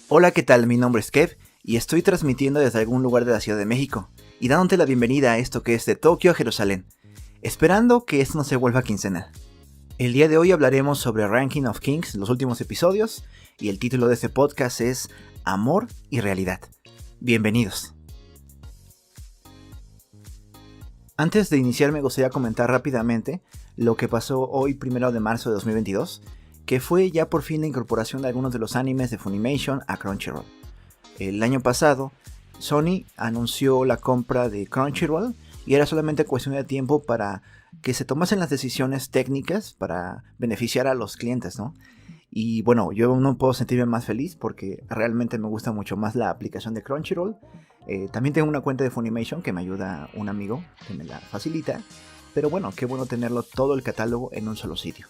Hola, ¿qué tal? Mi nombre es Kev y estoy transmitiendo desde algún lugar de la Ciudad de México y dándote la bienvenida a esto que es de Tokio a Jerusalén, esperando que esto no se vuelva quincenal. El día de hoy hablaremos sobre Ranking of Kings, los últimos episodios, y el título de este podcast es Amor y Realidad. Bienvenidos. Antes de iniciar me gustaría comentar rápidamente lo que pasó hoy 1 de marzo de 2022, que fue ya por fin la incorporación de algunos de los animes de Funimation a Crunchyroll. El año pasado, Sony anunció la compra de Crunchyroll y era solamente cuestión de tiempo para que se tomasen las decisiones técnicas para beneficiar a los clientes, ¿no? Y bueno, yo no puedo sentirme más feliz porque realmente me gusta mucho más la aplicación de Crunchyroll. También tengo una cuenta de Funimation que me ayuda un amigo que me la facilita. Pero bueno, qué bueno tenerlo todo el catálogo en un solo sitio.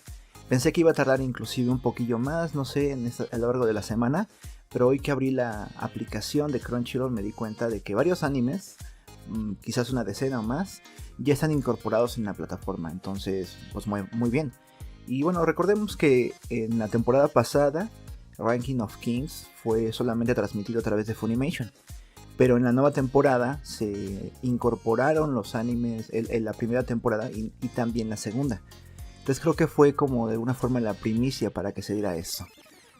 Pensé que iba a tardar inclusive un poquillo más, no sé, a lo largo de la semana. Pero hoy que abrí la aplicación de Crunchyroll me di cuenta de que varios animes, quizás una decena o más, ya están incorporados en la plataforma. Entonces, pues muy bien. Y bueno, recordemos que en la temporada pasada, Ranking of Kings fue solamente transmitido a través de Funimation. Pero en la nueva temporada se incorporaron los animes en la primera temporada y también la segunda. Entonces creo que fue como de alguna forma la primicia para que se diera eso.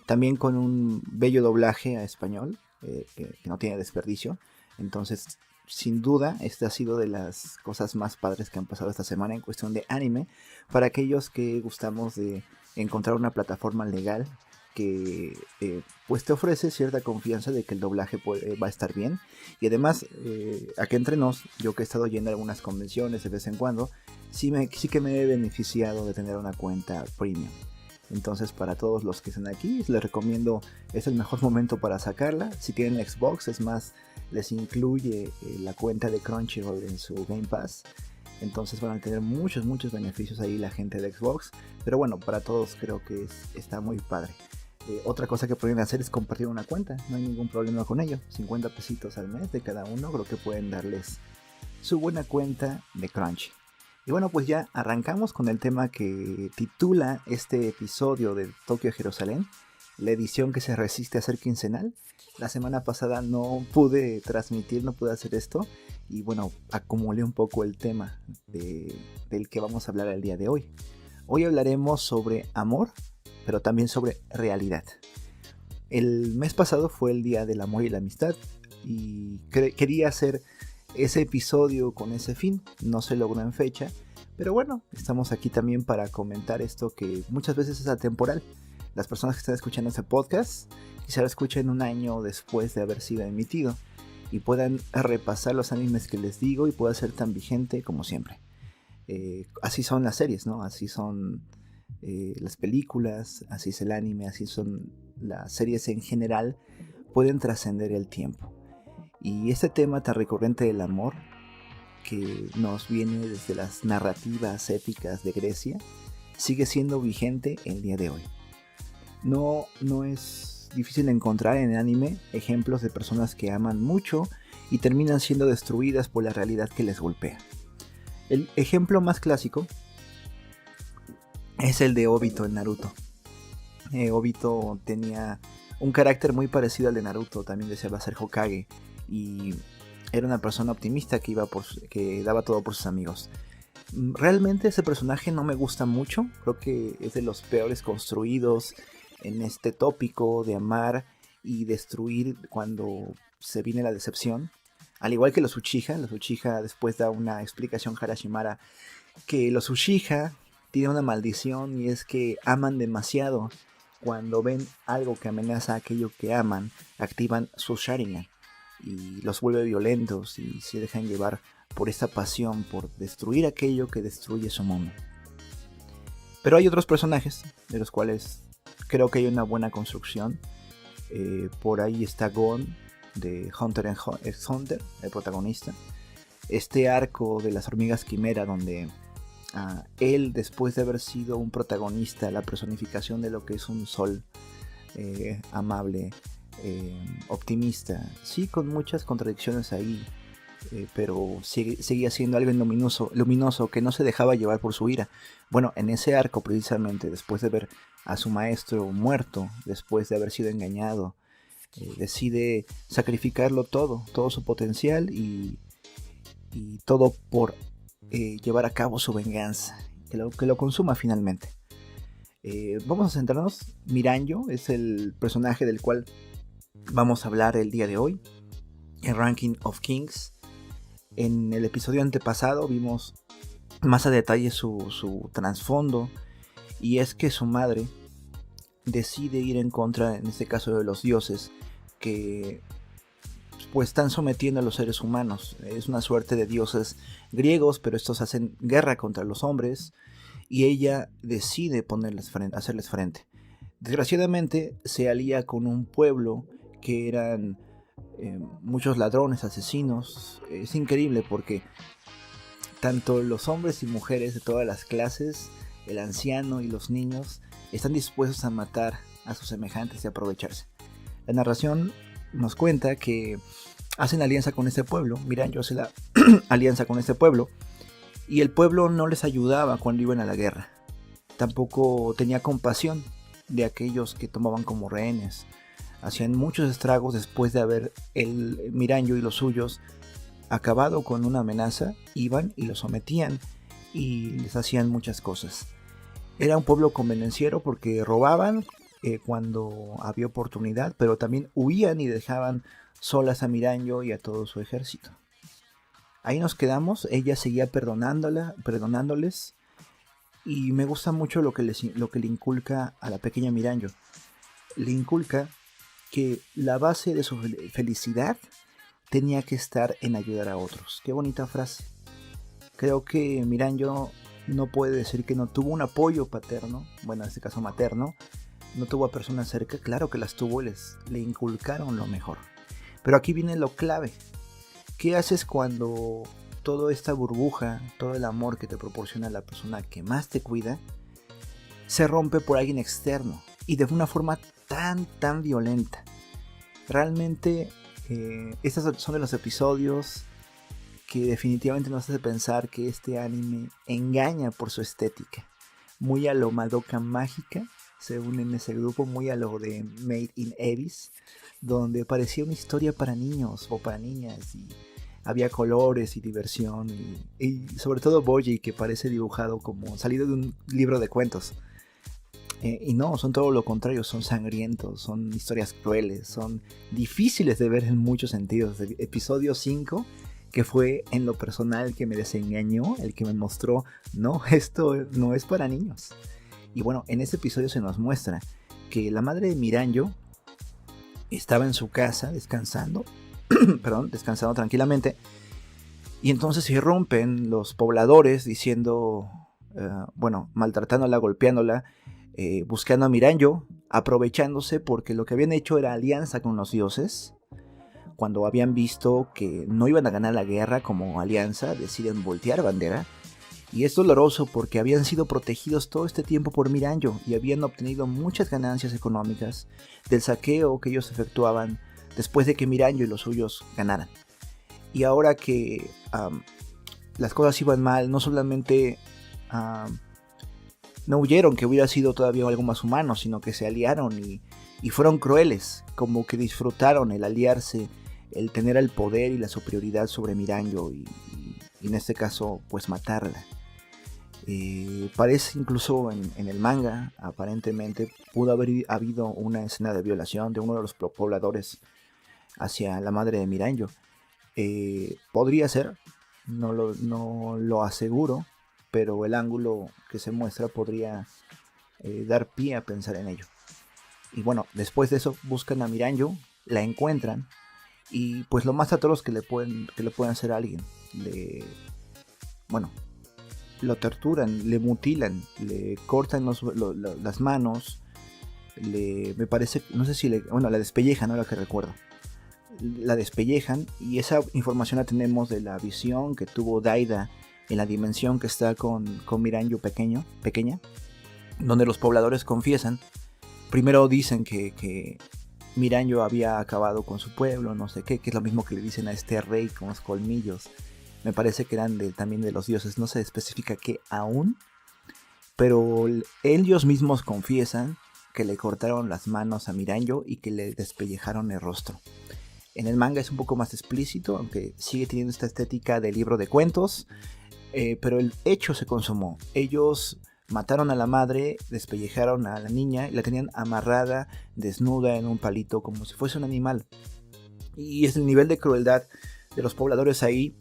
También con un bello doblaje a español, que no tiene desperdicio. Entonces, sin duda, esta ha sido de las cosas más padres que han pasado esta semana en cuestión de anime. Para aquellos que gustamos de encontrar una plataforma legal que pues te ofrece cierta confianza de que el doblaje va a estar bien. Y además, aquí entre nos, yo que he estado yendo a algunas convenciones de vez en cuando, sí que me he beneficiado de tener una cuenta premium. Entonces, para todos los que están aquí, les recomiendo, es el mejor momento para sacarla. Si tienen Xbox, es más, les incluye la cuenta de Crunchyroll en su Game Pass. Entonces van a tener muchos beneficios ahí la gente de Xbox. Pero bueno, para todos creo que está muy padre. Otra cosa que pueden hacer es compartir una cuenta. No hay ningún problema con ello. 50 pesitos al mes de cada uno. Creo que pueden darles su buena cuenta de Crunchy. Y bueno, pues ya arrancamos con el tema que titula este episodio de Tokio a Jerusalén, la edición que se resiste a ser quincenal. La semana pasada no pude transmitir, no pude hacer esto. Y bueno, acumulé un poco el tema del que vamos a hablar el día de hoy. Hoy hablaremos sobre amor, pero también sobre realidad. El mes pasado fue el Día del Amor y la Amistad y quería hacer ese episodio con ese fin. No se logró en fecha, pero bueno, estamos aquí también para comentar esto que muchas veces es atemporal. Las personas que están escuchando este podcast quizá lo escuchen un año después de haber sido emitido y puedan repasar los animes que les digo y pueda ser tan vigente como siempre. Así son las series, ¿no? Así son las películas, así es el anime, así son las series en general, pueden trascender el tiempo. Y este tema tan recurrente del amor, que nos viene desde las narrativas épicas de Grecia, sigue siendo vigente el día de hoy. No es difícil encontrar en el anime ejemplos de personas que aman mucho y terminan siendo destruidas por la realidad que les golpea. El ejemplo más clásico es el de Obito en Naruto. Obito tenía un carácter muy parecido al de Naruto, también deseaba ser Hokage y era una persona optimista que daba todo por sus amigos. Realmente ese personaje no me gusta mucho, creo que es de los peores construidos en este tópico de amar y destruir cuando se viene la decepción. Al igual que los Uchiha después da una explicación Harashimara que los Uchiha tienen una maldición y es que aman demasiado. Cuando ven algo que amenaza a aquello que aman, activan su Sharingan y los vuelve violentos y se dejan llevar por esta pasión, por destruir aquello que destruye su mundo. Pero hay otros personajes de los cuales creo que hay una buena construcción. Por ahí está Gon de Hunter x Hunter, el protagonista. Este arco de las hormigas quimera donde él, después de haber sido un protagonista, la personificación de lo que es un sol amable, optimista, sí, con muchas contradicciones ahí, pero seguía siendo alguien luminoso que no se dejaba llevar por su ira. Bueno, en ese arco precisamente, después de haber a su maestro muerto después de haber sido engañado. Decide sacrificarlo todo su potencial y todo por llevar a cabo su venganza, que lo consuma finalmente. Vamos a centrarnos. Miranjo es el personaje del cual vamos a hablar el día de hoy en Ranking of Kings. En el episodio antepasado vimos más a detalle su trasfondo, y es que su madre decide ir en contra, en este caso, de los dioses que pues están sometiendo a los seres humanos. Es una suerte de dioses griegos, pero estos hacen guerra contra los hombres y ella decide hacerles frente. Desgraciadamente se alía con un pueblo que eran muchos ladrones, asesinos. Es increíble porque tanto los hombres y mujeres de todas las clases, el anciano y los niños, están dispuestos a matar a sus semejantes y aprovecharse. La narración nos cuenta que hacen alianza con este pueblo. Miranjo hace la alianza con este pueblo, y el pueblo no les ayudaba cuando iban a la guerra. Tampoco tenía compasión de aquellos que tomaban como rehenes. Hacían muchos estragos después de haber el Miranjo y los suyos acabado con una amenaza. Iban y los sometían y les hacían muchas cosas. Era un pueblo convenenciero porque robaban cuando había oportunidad, pero también huían y dejaban solas a Miranjo y a todo su ejército. Ahí nos quedamos. Ella seguía perdonándoles, y me gusta mucho lo que le inculca a la pequeña Miranjo. Le inculca que la base de su felicidad tenía que estar en ayudar a otros. Qué bonita frase. Creo que Miranjo no puede decir que no tuvo un apoyo paterno, bueno, en este caso materno. No tuvo a personas cerca, claro que las tuvo, le inculcaron lo mejor. Pero aquí viene lo clave. ¿Qué haces cuando toda esta burbuja, todo el amor que te proporciona la persona que más te cuida, se rompe por alguien externo y de una forma tan violenta? Realmente estos son de los episodios que definitivamente nos hace pensar que este anime engaña por su estética. Muy a lo Madoka Mágica, se une en ese grupo, muy a lo de Made in Abyss, donde parecía una historia para niños o para niñas, y había colores y diversión, y sobre todo Boji, que parece dibujado como salido de un libro de cuentos. Y no, son todo lo contrario, son sangrientos, son historias crueles, son difíciles de ver en muchos sentidos. El episodio 5, que fue en lo personal que me desengañó, el que me mostró, no, esto no es para niños. Y bueno, en este episodio se nos muestra que la madre de Miranjo estaba en su casa descansando, descansando tranquilamente, y entonces se irrumpen los pobladores diciendo, maltratándola, golpeándola, buscando a Miranjo, aprovechándose porque lo que habían hecho era alianza con los dioses. Cuando habían visto que no iban a ganar la guerra como alianza, deciden voltear bandera. Y es doloroso porque habían sido protegidos todo este tiempo por Miranjo y habían obtenido muchas ganancias económicas del saqueo que ellos efectuaban después de que Miranjo y los suyos ganaran. Y ahora que las cosas iban mal, no solamente no huyeron, que hubiera sido todavía algo más humano, sino que se aliaron y fueron crueles, como que disfrutaron el aliarse, el tener el poder y la superioridad sobre Miranjo y en este caso pues matarla. Parece incluso en el manga, aparentemente pudo haber habido una escena de violación de uno de los pobladores hacia la madre de Miranjo. Podría ser, no lo aseguro, pero el ángulo que se muestra podría dar pie a pensar en ello. Y bueno, después de eso buscan a Miranjo, la encuentran y pues lo más atroz que le pueden hacer a alguien. Lo torturan, le mutilan, le cortan las manos, me parece, no sé si la despellejan, no lo que recuerdo. La despellejan, y esa información la tenemos de la visión que tuvo Daida en la dimensión que está con Miranjo pequeña, donde los pobladores confiesan. Primero dicen que Miranjo había acabado con su pueblo, no sé qué, que es lo mismo que le dicen a este rey con los colmillos. Me parece que eran también de los dioses, no se especifica qué aún. pero ellos mismos confiesan que le cortaron las manos a Miranjo y que le despellejaron el rostro. En el manga es un poco más explícito, aunque sigue teniendo esta estética de libro de cuentos, pero el hecho se consumó. Ellos mataron a la madre, despellejaron a la niña y la tenían amarrada, desnuda en un palito como si fuese un animal. Y es el nivel de crueldad de los pobladores ahí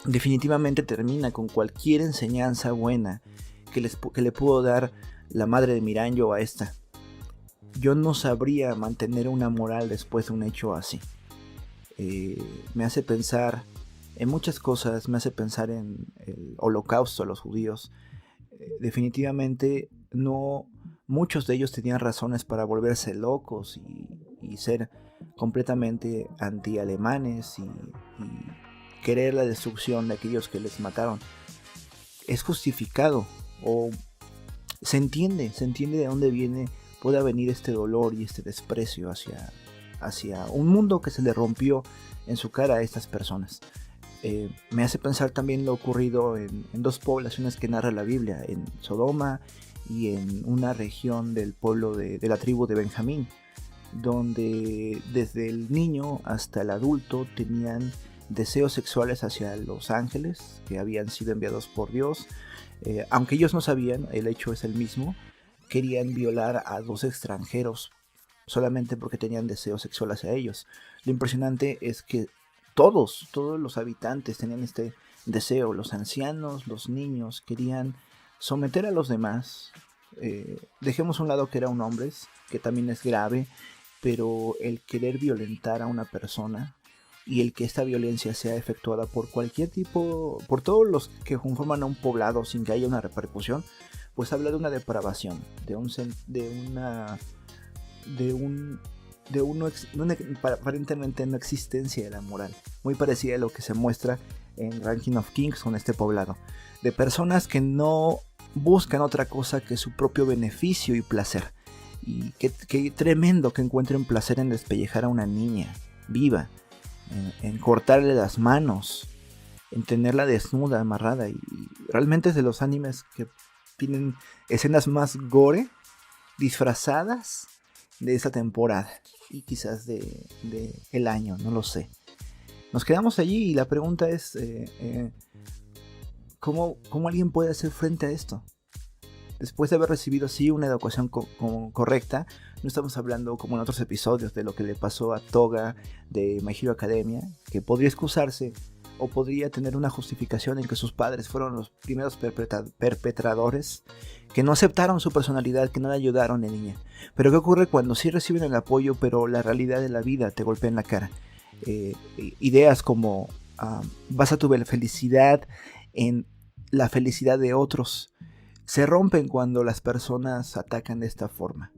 definitivamente termina con cualquier enseñanza buena que le pudo dar la madre de Miranjo a esta. Yo no sabría mantener una moral después de un hecho así. Me hace pensar en muchas cosas, me hace pensar en el holocausto a los judíos. Definitivamente no, muchos de ellos tenían razones para volverse locos y ser completamente anti-alemanes y querer la destrucción de aquellos que les mataron. Es justificado, o se entiende de dónde puede venir este dolor y este desprecio hacia un mundo que se le rompió en su cara a estas personas. Me hace pensar también lo ocurrido en dos poblaciones que narra la Biblia, en Sodoma y en una región del pueblo de la tribu de Benjamín, donde desde el niño hasta el adulto tenían deseos sexuales hacia los ángeles que habían sido enviados por Dios. Aunque ellos no sabían, el hecho es el mismo. Querían violar a 2 extranjeros solamente porque tenían deseo sexual hacia ellos. Lo impresionante es que todos los habitantes tenían este deseo. Los ancianos, los niños querían someter a los demás. Dejemos a un lado que eran hombres, que también es grave, pero el querer violentar a una persona y el que esta violencia sea efectuada por cualquier tipo, por todos los que conforman a un poblado sin que haya una repercusión, pues habla de una depravación, aparentemente una existencia de la moral, muy parecida a lo que se muestra en Ranking of Kings con este poblado, de personas que no buscan otra cosa que su propio beneficio y placer. Y qué tremendo que encuentren placer en despellejar a una niña viva, en cortarle las manos, en tenerla desnuda, amarrada. Y realmente es de los animes que tienen escenas más gore disfrazadas de esa temporada y quizás de el año, no lo sé. Nos quedamos allí y la pregunta es ¿cómo alguien puede hacer frente a esto? Después de haber recibido sí una educación correcta, no estamos hablando como en otros episodios de lo que le pasó a Toga de My Hero Academia, que podría excusarse o podría tener una justificación en que sus padres fueron los primeros perpetradores, que no aceptaron su personalidad, que no le ayudaron de niña. Pero ¿qué ocurre cuando sí reciben el apoyo, pero la realidad de la vida te golpea en la cara? Ideas como basa tu felicidad en la felicidad de otros se rompen cuando las personas atacan de esta forma.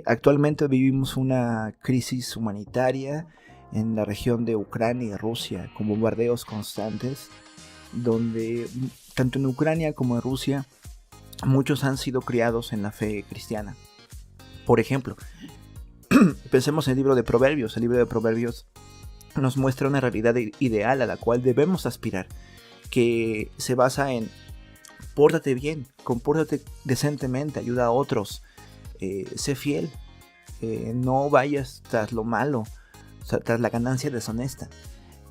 Actualmente vivimos una crisis humanitaria en la región de Ucrania y Rusia, con bombardeos constantes, donde tanto en Ucrania como en Rusia muchos han sido criados en la fe cristiana. Por ejemplo, pensemos en el libro de Proverbios. El libro de Proverbios nos muestra una realidad ideal a la cual debemos aspirar, que se basa en pórtate bien, compórtate decentemente, ayuda a otros, sé fiel, no vayas tras lo malo, tras la ganancia deshonesta.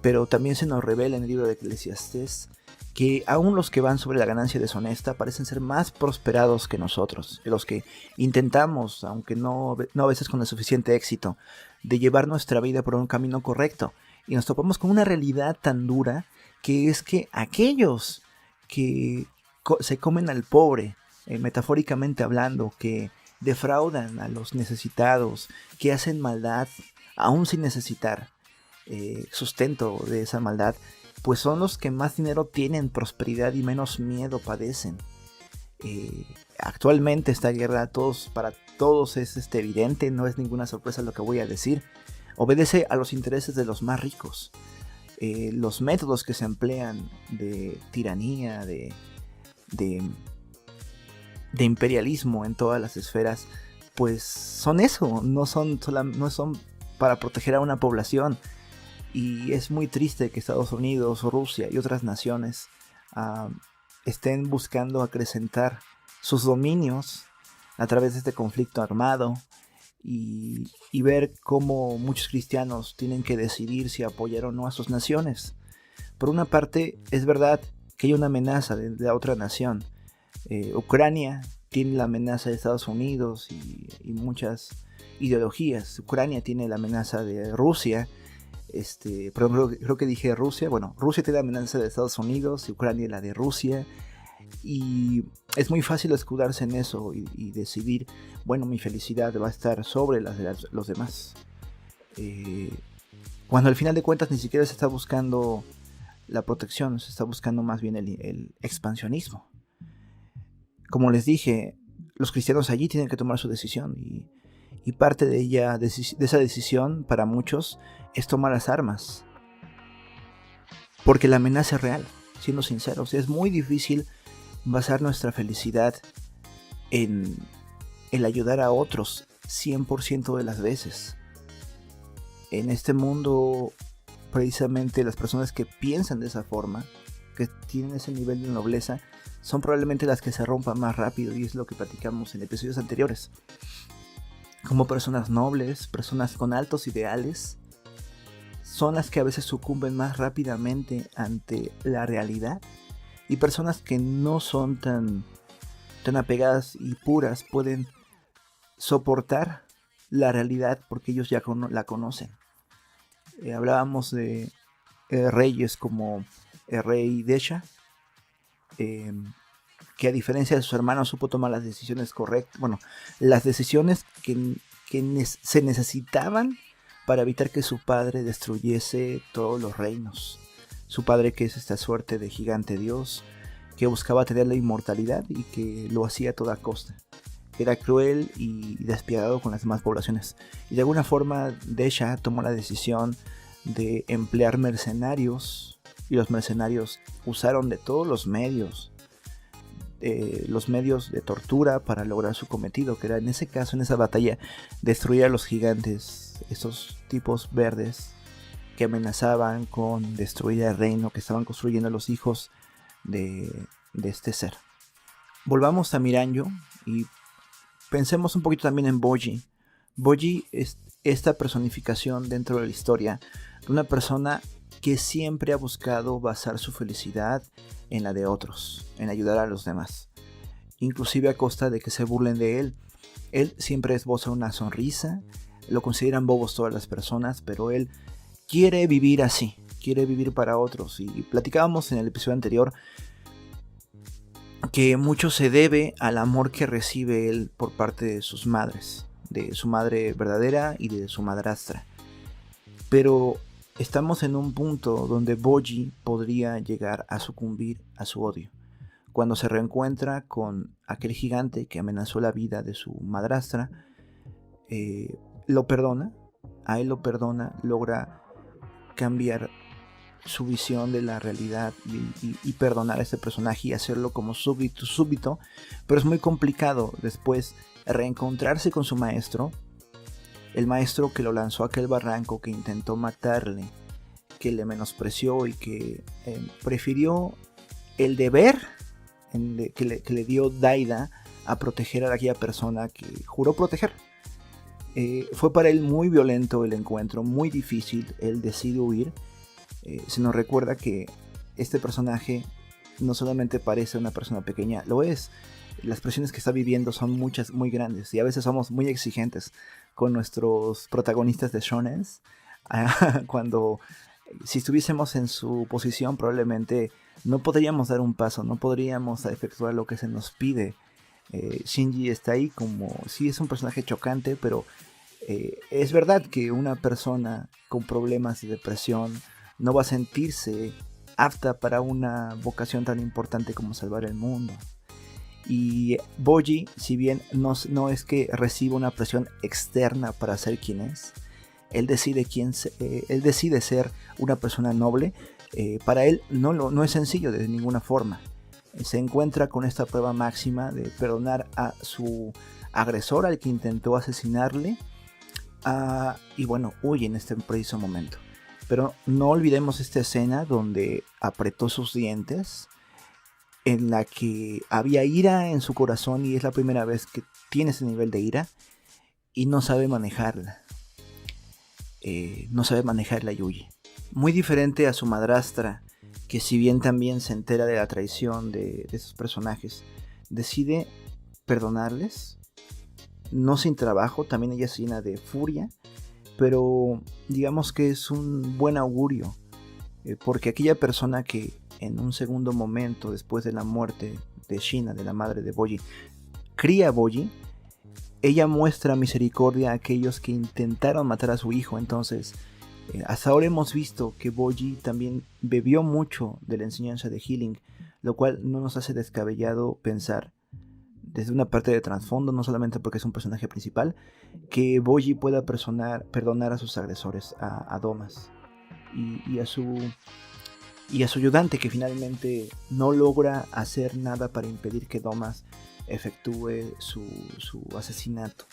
Pero también se nos revela en el libro de Eclesiastés que aún los que van sobre la ganancia deshonesta parecen ser más prosperados que nosotros, los que intentamos, aunque no a veces con el suficiente éxito, de llevar nuestra vida por un camino correcto. Y nos topamos con una realidad tan dura, que es que aquellos que se comen al pobre, metafóricamente hablando, que defraudan a los necesitados, que hacen maldad aún sin necesitar sustento de esa maldad, pues son los que más dinero tienen, prosperidad y menos miedo padecen. Actualmente esta guerra para todos es evidente, no es ninguna sorpresa lo que voy a decir. Obedece a los intereses de los más ricos. Los métodos que se emplean de tiranía, de imperialismo en todas las esferas, pues son eso, no son para proteger a una población. Y es muy triste que Estados Unidos, Rusia y otras naciones estén buscando acrecentar sus dominios a través de este conflicto armado y ver cómo muchos cristianos tienen que decidir si apoyar o no a sus naciones. Por una parte, es verdad que hay una amenaza de la otra nación. Ucrania tiene la amenaza de Estados Unidos y muchas ideologías. Ucrania tiene la amenaza de Rusia. Creo que dije Rusia. Bueno, Rusia tiene la amenaza de Estados Unidos y Ucrania la de Rusia. Y es muy fácil escudarse en eso y decidir, bueno, mi felicidad va a estar sobre las de los demás. Cuando al final de cuentas ni siquiera se está buscando la protección, se está buscando más bien el expansionismo. Como les dije, los cristianos allí tienen que tomar su decisión y parte de esa decisión para muchos es tomar las armas. Porque la amenaza es real, siendo sinceros. Es muy difícil basar nuestra felicidad en el ayudar a otros 100% de las veces. En este mundo, precisamente las personas que piensan de esa forma, que tienen ese nivel de nobleza, son probablemente las que se rompan más rápido, y es lo que platicamos en episodios anteriores. Como personas nobles, personas con altos ideales, son las que a veces sucumben más rápidamente ante la realidad, y personas que no son tan apegadas y puras pueden soportar la realidad porque ellos ya la conocen. Hablábamos de reyes como el rey Desha, que a diferencia de sus hermanos supo tomar las decisiones correctas, bueno, las decisiones que se necesitaban para evitar que su padre destruyese todos los reinos. Su padre, que es esta suerte de gigante dios, que buscaba tener la inmortalidad y que lo hacía a toda costa. Era cruel y despiadado con las demás poblaciones. Y de alguna forma Desha tomó la decisión de emplear mercenarios, y los mercenarios usaron de todos los medios de tortura para lograr su cometido, que era en ese caso, en esa batalla, destruir a los gigantes, esos tipos verdes que amenazaban con destruir el reino que estaban construyendo los hijos de este ser. Volvamos a Miranjo y pensemos un poquito también en Bojji. Bojji es esta personificación dentro de la historia de una persona que siempre ha buscado basar su felicidad en la de otros, en ayudar a los demás, inclusive a costa de que se burlen de él. Él siempre esboza una sonrisa, lo consideran bobos todas las personas, pero él quiere vivir así, quiere vivir para otros. Y platicábamos en el episodio anterior que mucho se debe al amor que recibe él por parte de sus madres, de su madre verdadera y de su madrastra. Pero estamos en un punto donde Bojji podría llegar a sucumbir a su odio. Cuando se reencuentra con aquel gigante que amenazó la vida de su madrastra, lo perdona, a él lo perdona, logra cambiar su visión de la realidad y perdonar a este personaje y hacerlo como súbito, pero es muy complicado después reencontrarse con su maestro, el maestro que lo lanzó a aquel barranco, que intentó matarle, que le menospreció y que prefirió el deber que le dio Daida a proteger a aquella persona que juró proteger. Fue para él muy violento el encuentro, muy difícil. Él decide huir. Se nos recuerda que este personaje no solamente parece una persona pequeña, lo es. Las presiones que está viviendo son muchas, muy grandes, y a veces somos muy exigentes con nuestros protagonistas de shonens. Cuando, si estuviésemos en su posición, probablemente no podríamos dar un paso, no podríamos efectuar lo que se nos pide. Shinji está ahí como, sí, es un personaje chocante, pero es verdad que una persona con problemas de depresión no va a sentirse apta para una vocación tan importante como salvar el mundo. Y Bojji, si bien no es que reciba una presión externa para ser quien es, él decide ser una persona noble. Para él no es sencillo de ninguna forma. Se encuentra con esta prueba máxima de perdonar a su agresor, al que intentó asesinarle, y bueno, huye en este preciso momento. Pero no olvidemos esta escena donde apretó sus dientes en la que había ira en su corazón y es la primera vez que tiene ese nivel de ira y no sabe manejarla. No sabe manejarla y huye. Muy diferente a su madrastra, que si bien también se entera de la traición de esos personajes, decide perdonarles, no sin trabajo, también ella se llena de furia, pero digamos que es un buen augurio, porque aquella persona que en un segundo momento, después de la muerte de Sheena, de la madre de Bojji, cría a Bojji, ella muestra misericordia a aquellos que intentaron matar a su hijo. Entonces, hasta ahora hemos visto que Bojji también bebió mucho de la enseñanza de Healing, lo cual no nos hace descabellado pensar, desde una parte de trasfondo, no solamente porque es un personaje principal, que Bojji pueda perdonar a sus agresores, a Domas y a su ayudante, que finalmente no logra hacer nada para impedir que Domas efectúe su asesinato.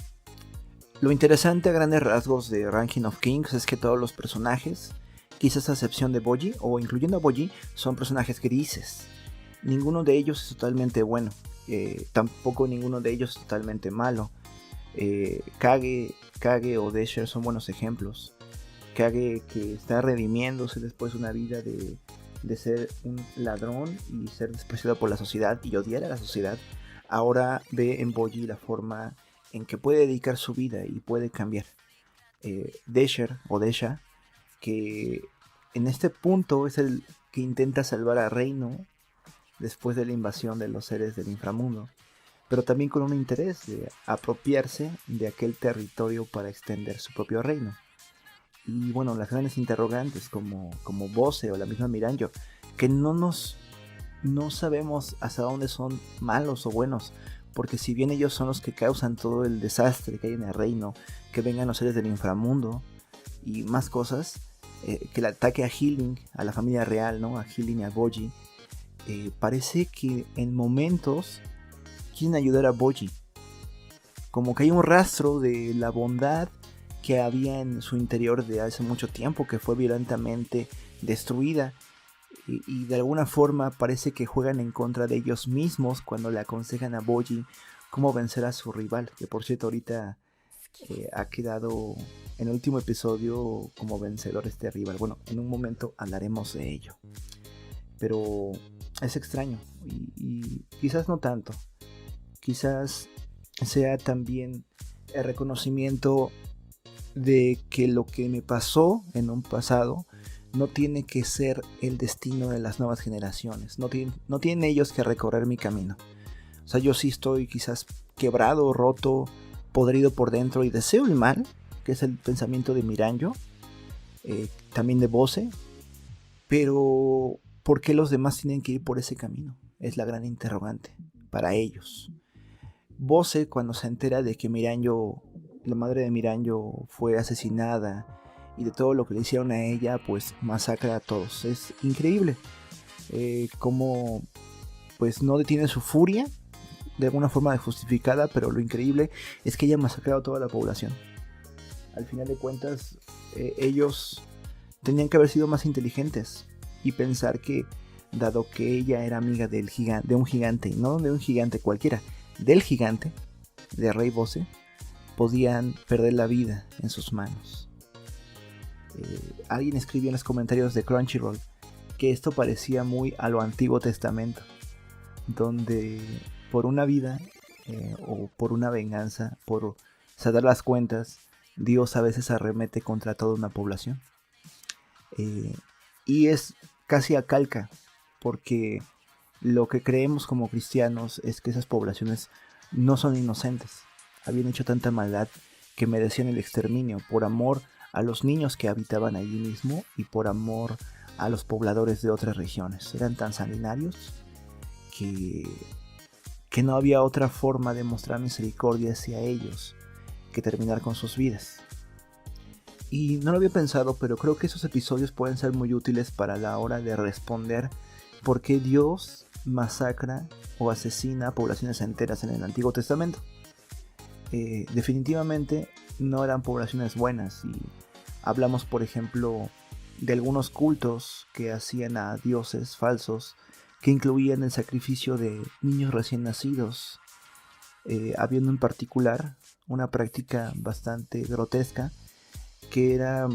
Lo interesante a grandes rasgos de Ranking of Kings es que todos los personajes, quizás a excepción de Bojji, o incluyendo a Bojji, son personajes grises. Ninguno de ellos es totalmente bueno, tampoco ninguno de ellos es totalmente malo. Kage o Desher son buenos ejemplos. Kage, que está redimiéndose después de una vida de ser un ladrón y ser despreciado por la sociedad y odiar a la sociedad, ahora ve en Bojji la forma en que puede dedicar su vida y puede cambiar. Desher o Desha, que en este punto es el que intenta salvar a Reino después de la invasión de los seres del inframundo, pero también con un interés de apropiarse de aquel territorio para extender su propio reino. Y bueno, las grandes interrogantes como Bose o la misma Miranjo, que no sabemos hasta dónde son malos o buenos, porque si bien ellos son los que causan todo el desastre que hay en el reino, que vengan los seres del inframundo y más cosas, que el ataque a Healing, a la familia real, ¿no? A Healing y a Bojji, parece que en momentos quieren ayudar a Bojji, como que hay un rastro de la bondad que había en su interior de hace mucho tiempo, que fue violentamente destruida, y de alguna forma parece que juegan en contra de ellos mismos cuando le aconsejan a Bojji cómo vencer a su rival, que por cierto ahorita ha quedado en el último episodio como vencedor este rival. Bueno, en un momento hablaremos de ello, pero es extraño y quizás no tanto, quizás sea también el reconocimiento de que lo que me pasó en un pasado no tiene que ser el destino de las nuevas generaciones, no tienen ellos que recorrer mi camino. O sea, yo sí estoy quizás quebrado, roto, podrido por dentro y deseo el mal, que es el pensamiento de Miranjo, también de Bose, pero ¿por qué los demás tienen que ir por ese camino? Es la gran interrogante para ellos. Bose, cuando se entera de que Miranjo, la madre de Miranjo, fue asesinada y de todo lo que le hicieron a ella, pues masacra a todos. Es increíble cómo pues no detiene su furia de alguna forma justificada, pero lo increíble es que ella ha masacrado a toda la población. Al final de cuentas, ellos tenían que haber sido más inteligentes y pensar que, dado que ella era amiga de un gigante, y no de un gigante cualquiera, del gigante, de Rey Bose, podían perder la vida en sus manos. Alguien escribió en los comentarios de Crunchyroll que esto parecía muy a lo Antiguo Testamento, donde por una vida o por una venganza, por saldar las cuentas, Dios a veces arremete contra toda una población. Y es casi a calca, porque lo que creemos como cristianos es que esas poblaciones no son inocentes. Habían hecho tanta maldad que merecían el exterminio por amor a los niños que habitaban allí mismo y por amor a los pobladores de otras regiones. Eran tan sanguinarios que no había otra forma de mostrar misericordia hacia ellos que terminar con sus vidas. Y no lo había pensado, pero creo que esos episodios pueden ser muy útiles para la hora de responder por qué Dios masacra o asesina a poblaciones enteras en el Antiguo Testamento. Definitivamente no eran poblaciones buenas, y hablamos, por ejemplo, de algunos cultos que hacían a dioses falsos que incluían el sacrificio de niños recién nacidos, habiendo en particular una práctica bastante grotesca, que era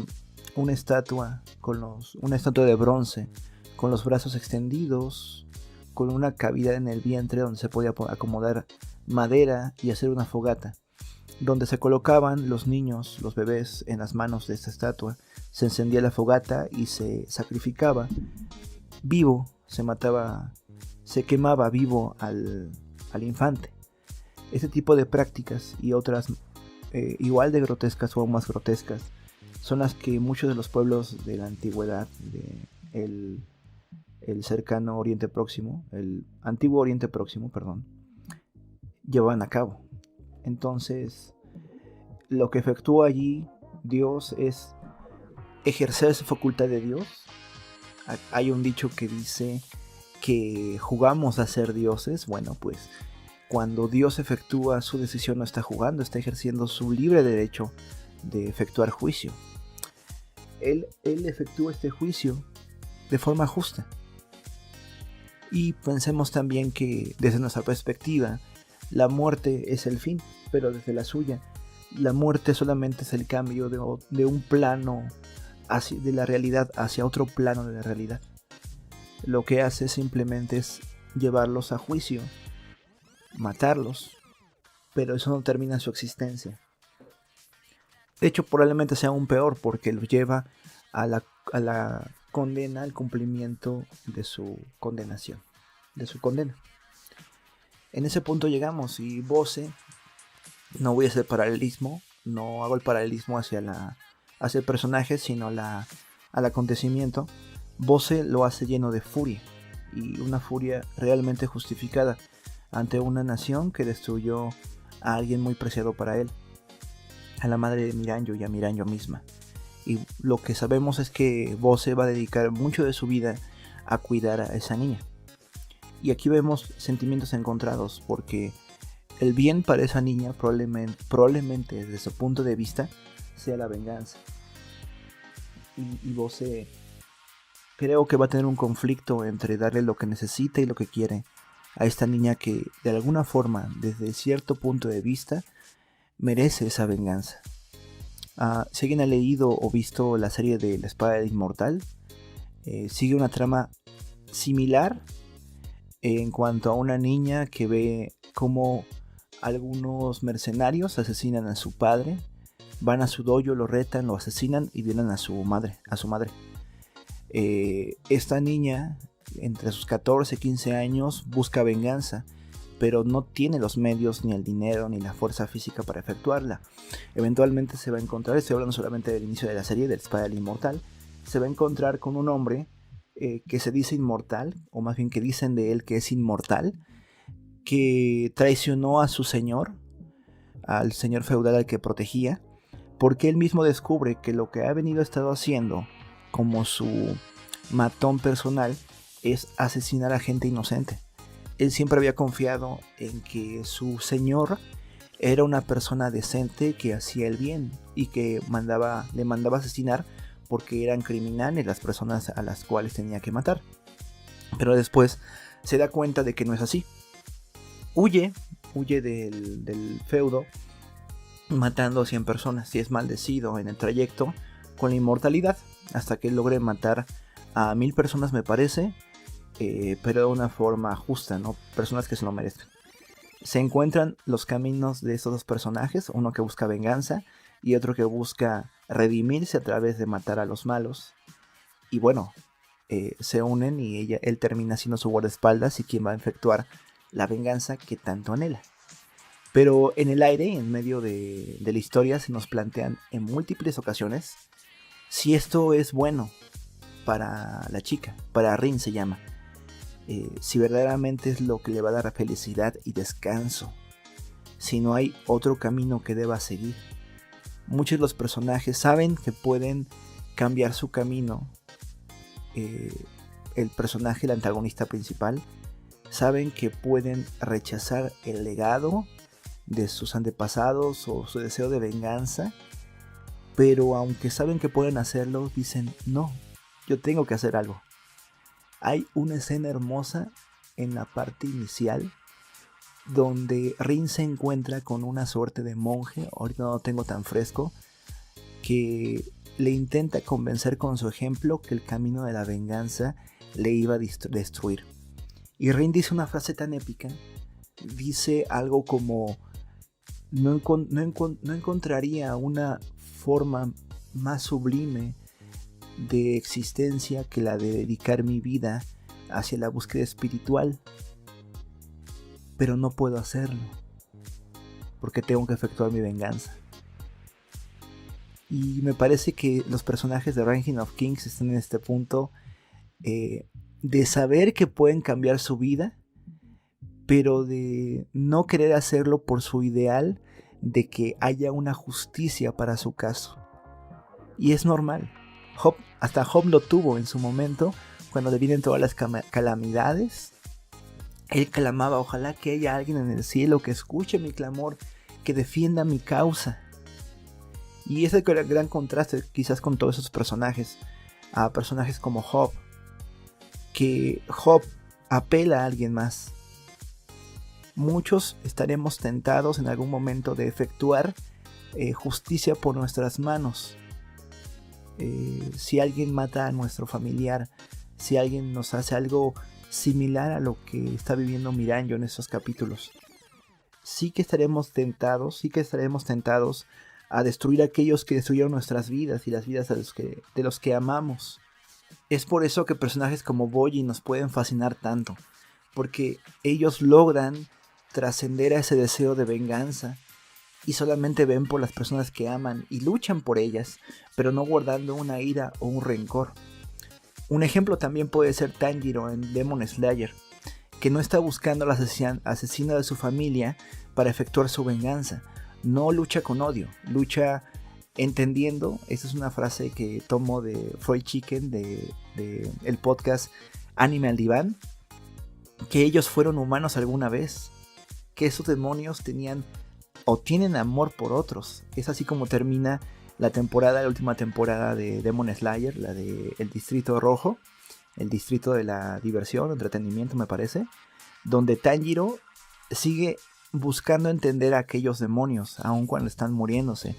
una estatua de bronce con los brazos extendidos, con una cavidad en el vientre donde se podía acomodar madera y hacer una fogata, donde se colocaban los niños, los bebés, en las manos de esta estatua. Se encendía la fogata y se sacrificaba vivo, se quemaba vivo al infante. Este tipo de prácticas y otras igual de grotescas o aún más grotescas son las que muchos de los pueblos de la antigüedad, el cercano Oriente Próximo, el antiguo Oriente Próximo, perdón, llevaban a cabo. Entonces, lo que efectúa allí Dios es ejercer su facultad de Dios. Hay un dicho que dice que jugamos a ser dioses. Bueno, pues cuando Dios efectúa su decisión no está jugando, está ejerciendo su libre derecho de efectuar juicio. Él efectúa este juicio de forma justa. Y pensemos también que desde nuestra perspectiva la muerte es el fin, pero desde la suya la muerte solamente es el cambio de un plano de la realidad hacia otro plano de la realidad. Lo que hace simplemente es llevarlos a juicio, matarlos, pero eso no termina su existencia. De hecho, probablemente sea aún peor, porque los lleva a la condena, al cumplimiento de su condenación, de su condena. En ese punto llegamos, y Bose, no voy a hacer paralelismo, no hago el paralelismo hacia el personaje, sino al acontecimiento. Bose lo hace lleno de furia, y una furia realmente justificada ante una nación que destruyó a alguien muy preciado para él, a la madre de Miranjo y a Miranjo misma. Y lo que sabemos es que Bose va a dedicar mucho de su vida a cuidar a esa niña. Y aquí vemos sentimientos encontrados, porque el bien para esa niña probablemente desde su punto de vista sea la venganza. Y Bose creo que va a tener un conflicto entre darle lo que necesita y lo que quiere a esta niña que de alguna forma, desde cierto punto de vista, merece esa venganza. Si alguien ha leído o visto la serie de La Espada del Inmortal, sigue una trama similar en cuanto a una niña que ve cómo algunos mercenarios asesinan a su padre, van a su dojo, lo retan, lo asesinan y violan a su madre. Esta niña, entre sus 14 y 15 años, busca venganza, pero no tiene los medios, ni el dinero, ni la fuerza física para efectuarla. Eventualmente se va a encontrar, estoy hablando solamente del inicio de la serie, de La Espada del Inmortal, se va a encontrar con un hombre que se dice inmortal, o más bien que dicen de él que es inmortal, que traicionó a su señor, al señor feudal al que protegía, porque él mismo descubre que lo que ha estado haciendo como su matón personal es asesinar a gente inocente. Él siempre había confiado en que su señor era una persona decente que hacía el bien y que le mandaba asesinar porque eran criminales las personas a las cuales tenía que matar. Pero después se da cuenta de que no es así. Huye del feudo matando a 100 personas y es maldecido en el trayecto con la inmortalidad hasta que logre matar a 1000 personas, me parece, pero de una forma justa, ¿no? Personas que se lo merezcan. Se encuentran los caminos de estos dos personajes, uno que busca venganza y otro que busca redimirse a través de matar a los malos. Y bueno, se unen y él termina siendo su guardaespaldas y quien va a efectuar la venganza que tanto anhela. Pero en el aire, en medio de la historia, se nos plantean en múltiples ocasiones si esto es bueno para la chica, para Rin se llama. Si verdaderamente es lo que le va a dar felicidad y descanso, si no hay otro camino que deba seguir. Muchos de los personajes saben que pueden cambiar su camino. El personaje, el antagonista principal, saben que pueden rechazar el legado de sus antepasados o su deseo de venganza, pero aunque saben que pueden hacerlo, dicen no, yo tengo que hacer algo. Hay una escena hermosa en la parte inicial donde Rin se encuentra con una suerte de monje, ahorita no lo tengo tan fresco, que le intenta convencer con su ejemplo que el camino de la venganza le iba a destruir. Y Rin dice una frase tan épica, dice algo como: no encontraría una forma más sublime de existencia que la de dedicar mi vida hacia la búsqueda espiritual, pero no puedo hacerlo porque tengo que efectuar mi venganza. Y me parece que los personajes de Reign of Kings están en este punto de saber que pueden cambiar su vida, pero de no querer hacerlo por su ideal de que haya una justicia para su caso. Y es normal. Hasta Job lo tuvo en su momento, cuando le vienen todas las calamidades. Él clamaba: ojalá que haya alguien en el cielo que escuche mi clamor, que defienda mi causa. Y ese es el gran contraste quizás con todos esos personajes, a personajes como Job, que Job apela a alguien más. Muchos estaremos tentados en algún momento de efectuar justicia por nuestras manos. Si alguien mata a nuestro familiar, si alguien nos hace algo similar a lo que está viviendo Miranjo en estos capítulos, sí que estaremos tentados a destruir a aquellos que destruyeron nuestras vidas y las vidas de los que amamos. Es por eso que personajes como Bojji nos pueden fascinar tanto, porque ellos logran trascender a ese deseo de venganza y solamente ven por las personas que aman y luchan por ellas, pero no guardando una ira o un rencor. Un ejemplo también puede ser Tanjiro en Demon Slayer, que no está buscando al asesino de su familia para efectuar su venganza. No lucha con odio, lucha entendiendo. Esta es una frase que tomo de Fried Chicken, de el podcast Anime al Diván, que ellos fueron humanos alguna vez, que esos demonios tenían o tienen amor por otros. Es así como termina la última temporada de Demon Slayer, la de El Distrito Rojo, el distrito de la diversión, entretenimiento me parece, donde Tanjiro sigue buscando entender a aquellos demonios, aun cuando están muriéndose.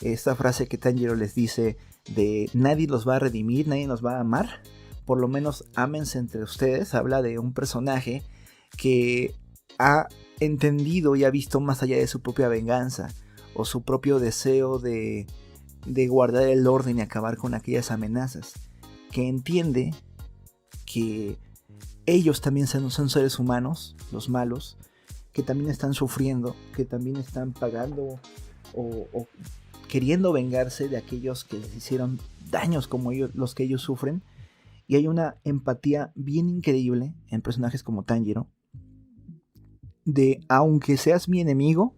Esta frase que Tanjiro les dice de nadie los va a redimir, nadie nos va a amar, por lo menos ámense entre ustedes, habla de un personaje que ha entendido y ha visto más allá de su propia venganza o su propio deseo de guardar el orden y acabar con aquellas amenazas, que entiende que ellos también son seres humanos, los malos, que también están sufriendo, que también están pagando o queriendo vengarse de aquellos que les hicieron daños como los que ellos sufren. Y hay una empatía bien increíble en personajes como Tanjiro, de aunque seas mi enemigo,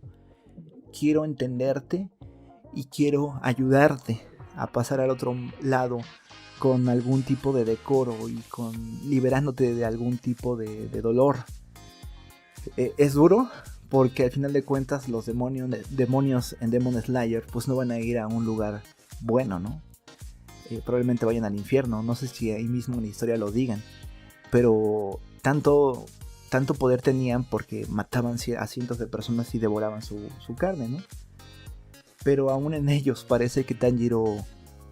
quiero entenderte y quiero ayudarte a pasar al otro lado con algún tipo de decoro y liberándote de algún tipo de dolor. Es duro porque al final de cuentas los demonios en Demon Slayer pues no van a ir a un lugar bueno, ¿no? Probablemente vayan al infierno, no sé si ahí mismo en la historia lo digan, pero tanto poder tenían porque mataban a cientos de personas y devoraban su carne, ¿no? Pero aún en ellos parece que Tanjiro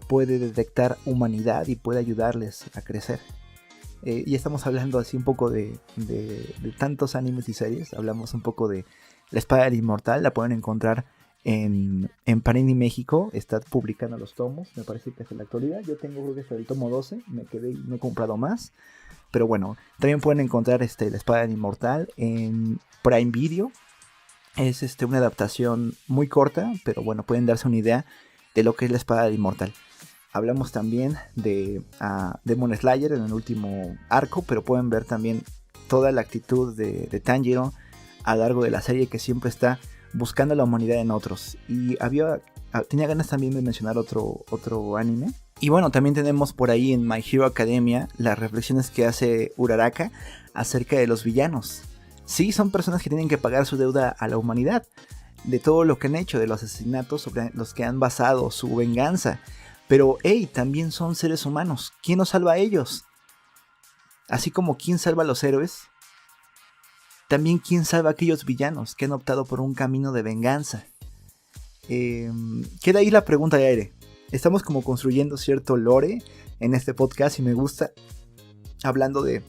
puede detectar humanidad y puede ayudarles a crecer. Y estamos hablando así un poco de tantos animes y series. Hablamos un poco de La Espada del Inmortal, la pueden encontrar en Panini México, está publicando los tomos, me parece que es en la actualidad. Yo creo que hasta el tomo 12, me quedé y no he comprado más. Pero bueno, también pueden encontrar La Espada del Inmortal en Prime Video. Es una adaptación muy corta, pero bueno, pueden darse una idea de lo que es La Espada del Inmortal. Hablamos también de Demon Slayer en el último arco, pero pueden ver también toda la actitud de Tanjiro a lo largo de la serie, que siempre está buscando la humanidad en otros. Y tenía ganas también de mencionar otro anime. Y bueno, también tenemos por ahí en My Hero Academia las reflexiones que hace Uraraka acerca de los villanos. Sí, son personas que tienen que pagar su deuda a la humanidad, de todo lo que han hecho, de los asesinatos sobre los que han basado su venganza. Pero, también son seres humanos. ¿Quién nos salva a ellos? Así como quién salva a los héroes, también quién salva a aquellos villanos que han optado por un camino de venganza. Queda ahí la pregunta de aire. Estamos como construyendo cierto lore en este podcast y me gusta, hablando de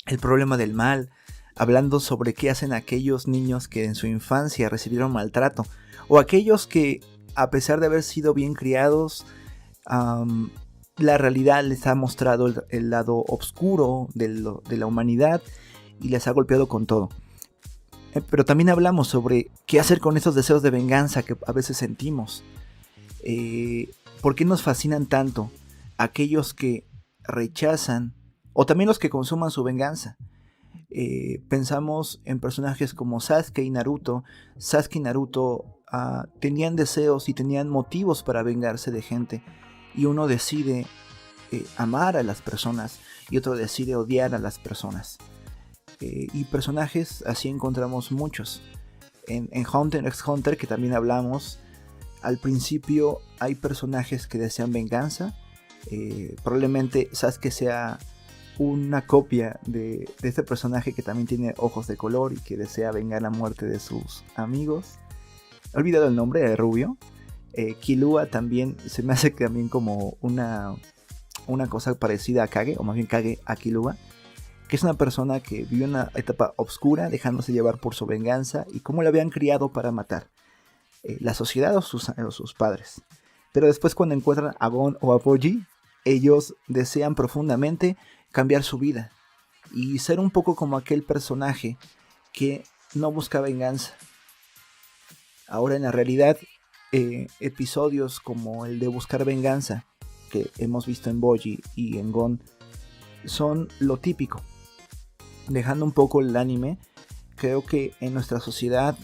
el problema del mal, hablando sobre qué hacen aquellos niños que en su infancia recibieron maltrato, o aquellos que a pesar de haber sido bien criados, la realidad les ha mostrado el lado oscuro de la humanidad y les ha golpeado con todo. Pero también hablamos sobre qué hacer con esos deseos de venganza que a veces sentimos. ¿Por qué nos fascinan tanto aquellos que rechazan o también los que consuman su venganza? Pensamos en personajes como Sasuke y Naruto. Sasuke y Naruto tenían deseos y tenían motivos para vengarse de gente. Y uno decide amar a las personas y otro decide odiar a las personas. Y personajes así encontramos muchos. En Hunter x Hunter, que también hablamos, al principio hay personajes que desean venganza. Probablemente Sasuke sea una copia de este personaje que también tiene ojos de color y que desea vengar la muerte de sus amigos. He olvidado el nombre, de rubio. Killua también se me hace también como una cosa parecida a Kage, o más bien Kage a Killua, que es una persona que vivió una etapa oscura dejándose llevar por su venganza y cómo la habían criado para matar, la sociedad o sus padres. Pero después, cuando encuentran a Gon o a Bojji, ellos desean profundamente cambiar su vida y ser un poco como aquel personaje que no busca venganza. Ahora, en la realidad, episodios como el de buscar venganza que hemos visto en Bojji y en Gon son lo típico. Dejando un poco el anime, creo que en nuestra sociedad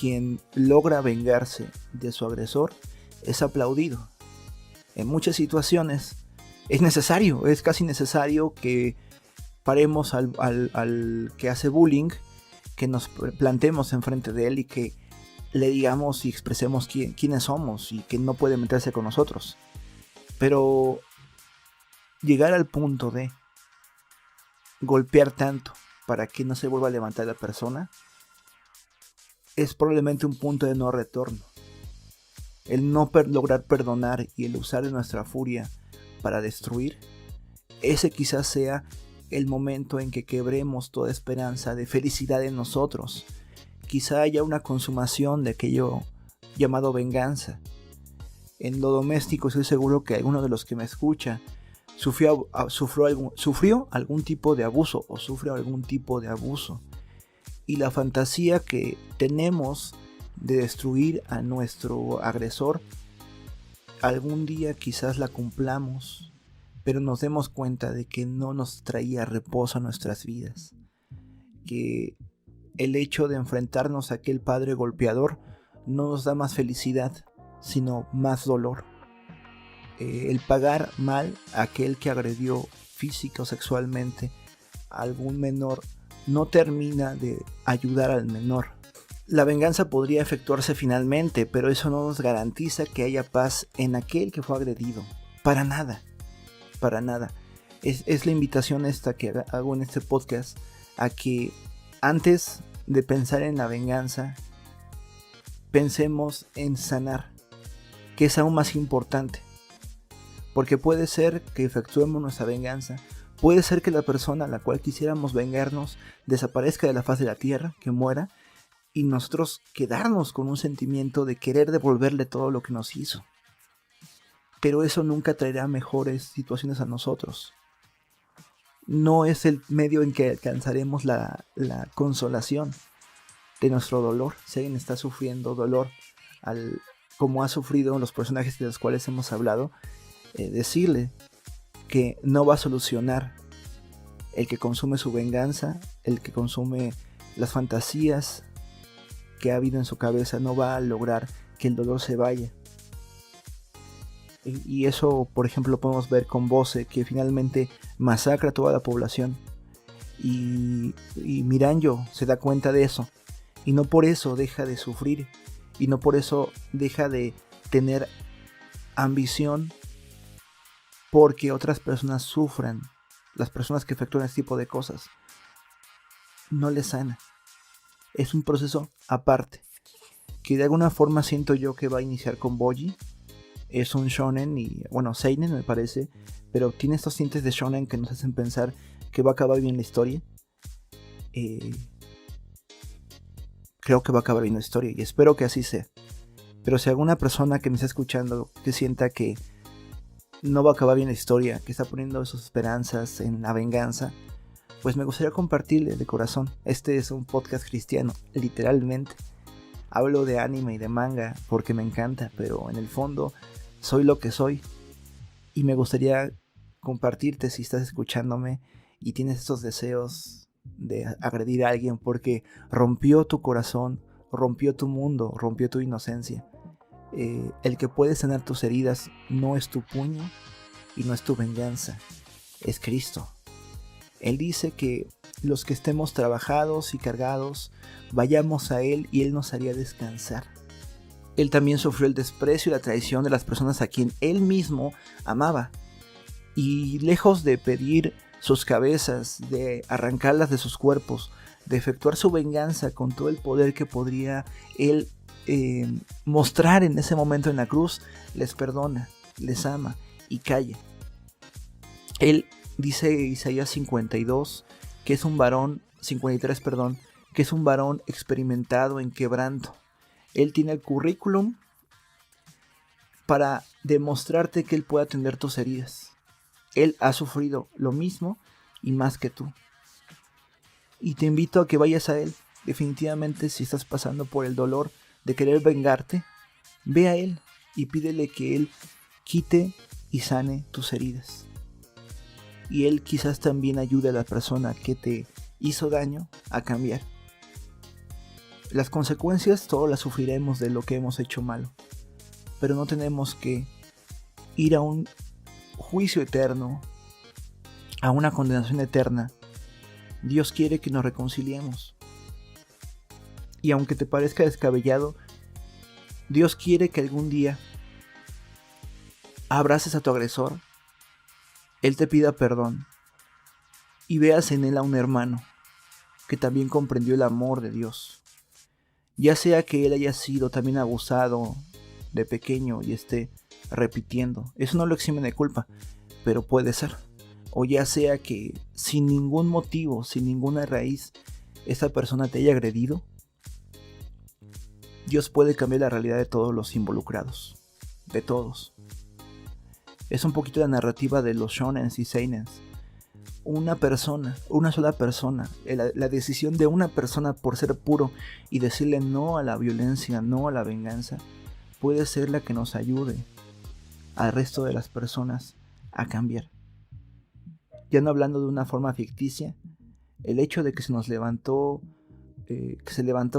quien logra vengarse de su agresor es aplaudido. En muchas situaciones es casi necesario que paremos al que hace bullying, que nos plantemos enfrente de él y que le digamos y expresemos quiénes somos y que no puede meterse con nosotros. Pero llegar al punto de golpear tanto para que no se vuelva a levantar la persona es probablemente un punto de no retorno. El no lograr perdonar y el usar de nuestra furia para destruir, ese quizás sea el momento en que quebremos toda esperanza de felicidad en nosotros. Quizá haya una consumación de aquello llamado venganza. En lo doméstico estoy seguro que alguno de los que me escucha sufrió algún tipo de abuso o sufre algún tipo de abuso. Y la fantasía que tenemos de destruir a nuestro agresor, algún día quizás la cumplamos, pero nos demos cuenta de que no nos traía reposo a nuestras vidas. Que el hecho de enfrentarnos a aquel padre golpeador no nos da más felicidad, sino más dolor. El pagar mal a aquel que agredió física o sexualmente a algún menor no termina de ayudar al menor. La venganza podría efectuarse finalmente, pero eso no nos garantiza que haya paz en aquel que fue agredido. Para nada, para nada. Es la invitación esta que hago en este podcast, a que antes de pensar en la venganza, pensemos en sanar, que es aún más importante. Porque puede ser que efectuemos nuestra venganza, puede ser que la persona a la cual quisiéramos vengarnos desaparezca de la faz de la tierra, que muera, y nosotros quedarnos con un sentimiento de querer devolverle todo lo que nos hizo. Pero eso nunca traerá mejores situaciones a nosotros. No es el medio en que alcanzaremos la consolación de nuestro dolor. Si alguien está sufriendo dolor, como ha sufrido los personajes de los cuales hemos hablado, decirle que no va a solucionar el que consume su venganza, el que consume las fantasías que ha habido en su cabeza, no va a lograr que el dolor se vaya. Y eso, por ejemplo, lo podemos ver con Bose, que finalmente masacra a toda la población. Y Miranjo se da cuenta de eso. Y no por eso deja de sufrir. Y no por eso deja de tener ambición porque otras personas sufran las personas que efectúan este tipo de cosas, no les sana. Es un proceso aparte, que de alguna forma siento yo que va a iniciar con Boji. Es un shonen seinen me parece, pero tiene estos tintes de shonen que nos hacen pensar que va a acabar bien la historia. Creo que va a acabar bien la historia y espero que así sea. Pero si alguna persona que me está escuchando que sienta que no va a acabar bien la historia, que está poniendo sus esperanzas en la venganza, pues me gustaría compartirle de corazón. Este es un podcast cristiano, literalmente. Hablo de anime y de manga porque me encanta, pero en el fondo soy lo que soy. Y me gustaría compartirte, si estás escuchándome y tienes estos deseos de agredir a alguien porque rompió tu corazón, rompió tu mundo, rompió tu inocencia. El que puede sanar tus heridas no es tu puño y no es tu venganza, es Cristo. Él dice que los que estemos trabajados y cargados, vayamos a Él y Él nos haría descansar. Él también sufrió el desprecio y la traición de las personas a quien Él mismo amaba. Y lejos de pedir sus cabezas, de arrancarlas de sus cuerpos, de efectuar su venganza con todo el poder que podría Él mostrar en ese momento en la cruz, les perdona, les ama y calla. Él dice Isaías 52 que es un varón, 53 perdón, que es un varón experimentado en quebranto. Él tiene el currículum para demostrarte que Él puede atender tus heridas. Él ha sufrido lo mismo y más que tú. Y te invito a que vayas a Él. Definitivamente, si estás pasando por el dolor de querer vengarte, ve a Él y pídele que Él quite y sane tus heridas. Y Él quizás también ayude a la persona que te hizo daño a cambiar. Las consecuencias todas las sufriremos de lo que hemos hecho malo, pero no tenemos que ir a un juicio eterno, a una condenación eterna. Dios quiere que nos reconciliemos. Y aunque te parezca descabellado, Dios quiere que algún día abraces a tu agresor, Él te pida perdón y veas en Él a un hermano que también comprendió el amor de Dios. Ya sea que Él haya sido también abusado de pequeño y esté repitiendo, eso no lo exime de culpa, pero puede ser. O ya sea que sin ningún motivo, sin ninguna raíz, esa persona te haya agredido. Dios puede cambiar la realidad de todos los involucrados, de todos. Es un poquito la narrativa de los shonens y seinens. Una persona, una sola persona, la decisión de una persona por ser puro y decirle no a la violencia, no a la venganza, puede ser la que nos ayude al resto de las personas a cambiar. Ya no hablando de una forma ficticia, el hecho de que se levantó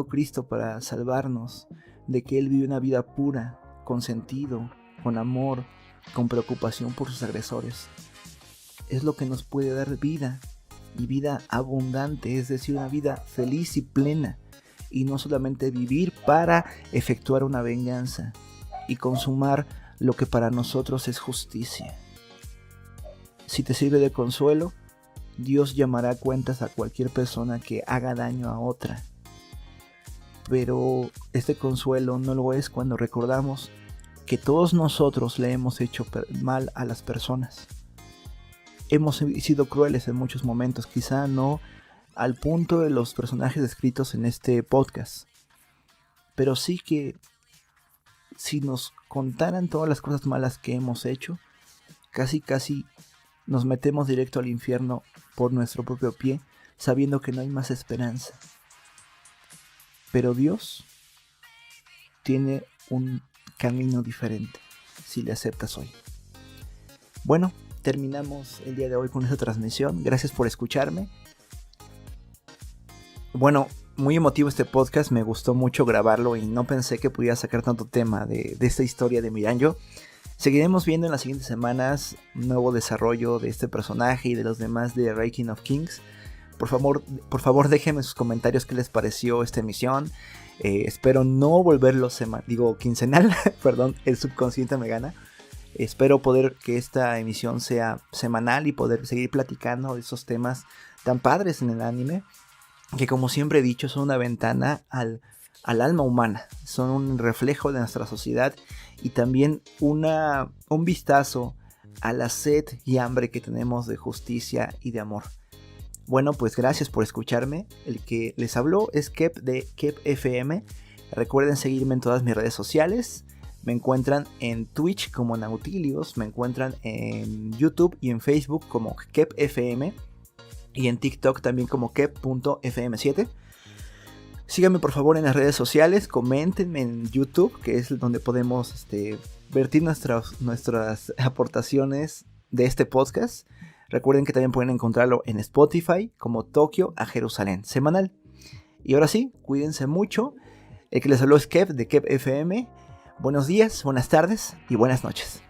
Cristo para salvarnos, de que Él vivió una vida pura, con sentido, con amor, con preocupación por sus agresores, es lo que nos puede dar vida, y vida abundante, es decir, una vida feliz y plena, y no solamente vivir para efectuar una venganza y consumar lo que para nosotros es justicia. Si te sirve de consuelo, Dios llamará a cuentas a cualquier persona que haga daño a otra. Pero este consuelo no lo es cuando recordamos que todos nosotros le hemos hecho mal a las personas. Hemos sido crueles en muchos momentos, quizá no al punto de los personajes descritos en este podcast, pero sí que si nos contaran todas las cosas malas que hemos hecho, casi nos metemos directo al infierno por nuestro propio pie, sabiendo que no hay más esperanza. Pero Dios tiene un camino diferente, si le aceptas hoy. Bueno, terminamos el día de hoy con esta transmisión. Gracias por escucharme. Bueno, muy emotivo este podcast, me gustó mucho grabarlo y no pensé que pudiera sacar tanto tema de esta historia de Miranjo. Seguiremos viendo en las siguientes semanas un nuevo desarrollo de este personaje y de los demás de Ranking of Kings. Por favor déjenme en sus comentarios qué les pareció esta emisión. Espero no volverlo quincenal, perdón, el subconsciente me gana. Espero poder que esta emisión sea semanal y poder seguir platicando de esos temas tan padres en el anime, que como siempre he dicho son una ventana al alma humana, son un reflejo de nuestra sociedad y también un vistazo a la sed y hambre que tenemos de justicia y de amor. Bueno, pues gracias por escucharme. El que les habló es Kep de Kep FM. Recuerden seguirme en todas mis redes sociales. Me encuentran en Twitch como Nautilios, me encuentran en YouTube y en Facebook como Kep FM y en TikTok también como Kep.fm7. Síganme por favor en las redes sociales, coméntenme en YouTube, que es donde podemos vertir nuestras aportaciones de este podcast. Recuerden que también pueden encontrarlo en Spotify como Tokio a Jerusalén semanal. Y ahora sí, cuídense mucho. El que les habló es Kep de Kep FM. Buenos días, buenas tardes y buenas noches.